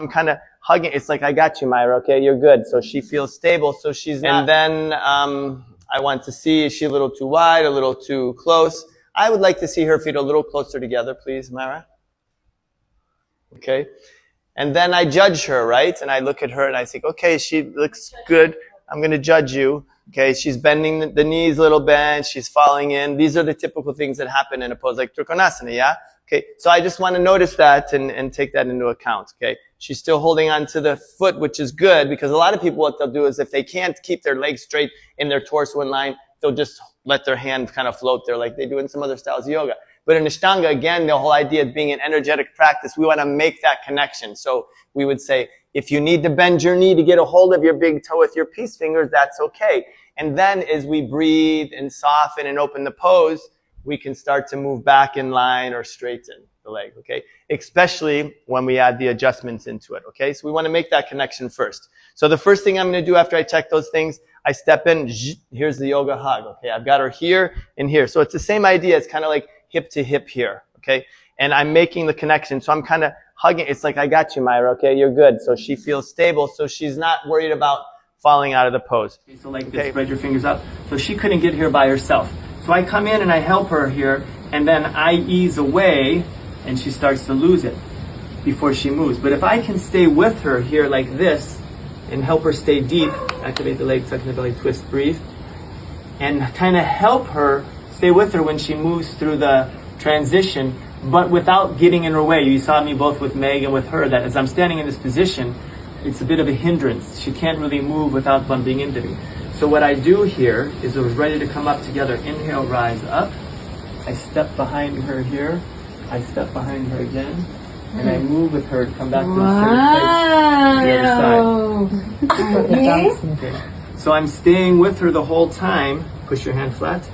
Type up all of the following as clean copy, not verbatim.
I'm kind of hugging. It's like, I got you, Myra, okay? You're good. So she feels stable, so she's not. And then I want to see, is she a little too wide, a little too close? I would like to see her feet a little closer together, please, Myra. Okay? And then I judge her, right? And I look at her and I think, okay, she looks good. I'm going to judge you. Okay, she's bending the knees a little bit. She's falling in. These are the typical things that happen in a pose like trikonasana, yeah? Okay, so I just want to notice that and take that into account, okay? She's still holding on to the foot, which is good, because a lot of people, what they'll do is if they can't keep their legs straight in their torso in line, they'll just let their hand kind of float there like they do in some other styles of yoga. But in Ashtanga, again, the whole idea of being an energetic practice, we want to make that connection. So we would say, if you need to bend your knee to get a hold of your big toe with your peace fingers, that's okay. And then as we breathe and soften and open the pose, we can start to move back in line or straighten the leg, okay? Especially when we add the adjustments into it, okay? So we want to make that connection first. So the first thing I'm going to do after I check those things, I step in, here's the yoga hug, okay? I've got her here and here. So it's the same idea. It's kind of like hip to hip here, okay? And I'm making the connection. So I'm kind of hugging. It's like, I got you, Myra, okay? You're good. So she feels stable. So she's not worried about falling out of the pose. So like this, spread your fingers up. So she couldn't get here by herself. So I come in and I help her here, and then I ease away, and she starts to lose it before she moves. But if I can stay with her here like this, and help her stay deep, activate the legs, tuck in the belly, twist, breathe, and kind of help her, stay with her when she moves through the transition, but without getting in her way. You saw me both with Meg and with her, that as I'm standing in this position, it's a bit of a hindrance. She can't really move without bumping into me. So what I do here is we're ready to come up together. Inhale, rise up. I step behind her here. I step behind her again. And I move with her to come back to the same place. The other side. Okay. So I'm staying with her the whole time. Push your hand flat.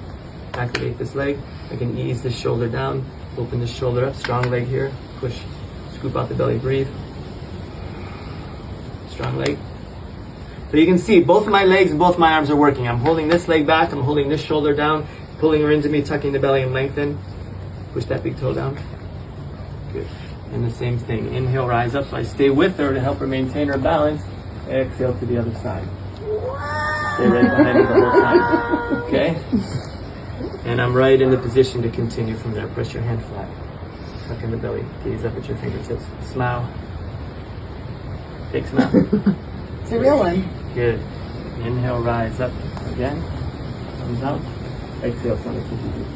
Activate this leg. I can ease the shoulder down. Open the shoulder up. Strong leg here. Push. Scoop out the belly. Breathe. Strong leg. So you can see both of my legs and both of my arms are working. I'm holding this leg back. I'm holding this shoulder down. Pulling her into me. Tucking the belly and lengthen. Push that big toe down. Good. And the same thing. Inhale, rise up. So I stay with her to help her maintain her balance. Exhale to the other side. Stay right behind her the whole time. Okay? And I'm right in the position to continue from there. Press your hand flat. Tuck in the belly. Gaze up at your fingertips. Smile. Big smile. It's a real one. Good. Inhale, rise up. Again. Thumbs out. Exhale, thumbs out.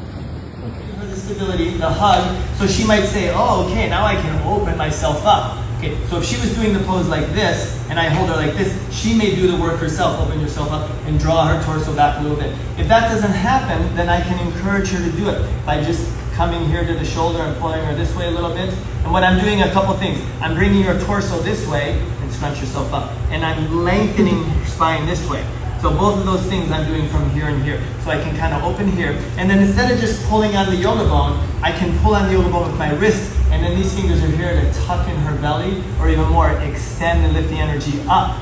For the stability, the hug, so she might say, oh, okay, now I can open myself up. Okay, so if she was doing the pose like this, and I hold her like this, she may do the work herself, open yourself up, and draw her torso back a little bit. If that doesn't happen, then I can encourage her to do it by just coming here to the shoulder and pulling her this way a little bit. And what I'm doing, a couple things. I'm bringing your torso this way, and scrunch yourself up. And I'm lengthening your spine this way. So both of those things I'm doing from here and here. So I can kind of open here. And then instead of just pulling on the yoga bone, I can pull on the yoga bone with my wrist. And then these fingers are here to tuck in her belly, or even more, extend and lift the energy up.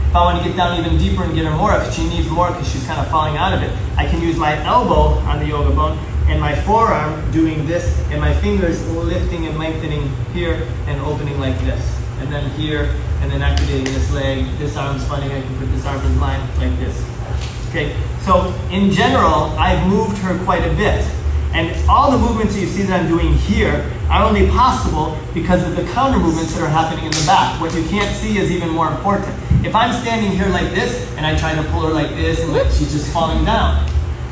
If I want to get down even deeper and get her more, if she needs more because she's kind of falling out of it, I can use my elbow on the yoga bone and my forearm doing this, and my fingers lifting and lengthening here and opening like this. And then here, and then activating this leg. This arm's funny, I can put this arm in line like this. Okay, so in general, I've moved her quite a bit. And all the movements that you see that I'm doing here are only possible because of the counter movements that are happening in the back. What you can't see is even more important. If I'm standing here like this, and I try to pull her like this, and she's just falling down.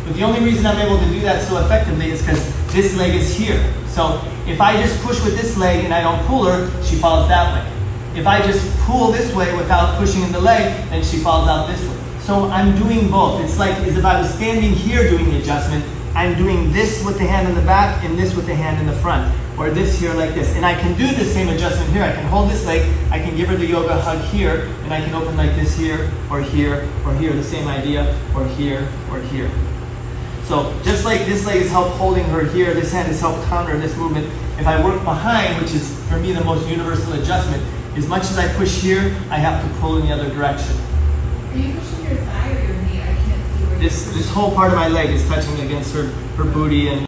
But the only reason I'm able to do that so effectively is because this leg is here. So if I just push with this leg and I don't pull her, she falls that way. If I just pull this way without pushing in the leg, then she falls out this way. So I'm doing both. It's like as if I was standing here doing the adjustment, I'm doing this with the hand in the back and this with the hand in the front. Or this here like this. And I can do the same adjustment here. I can hold this leg, I can give her the yoga hug here, and I can open like this here, or here, or here. The same idea, or here, or here. So just like this leg is help holding her here, this hand is help counter this movement. If I work behind, which is for me the most universal adjustment, as much as I push here, I have to pull in the other direction. Are you pushing your thigh or your knee? I can't see where This whole part of my leg is touching against her booty and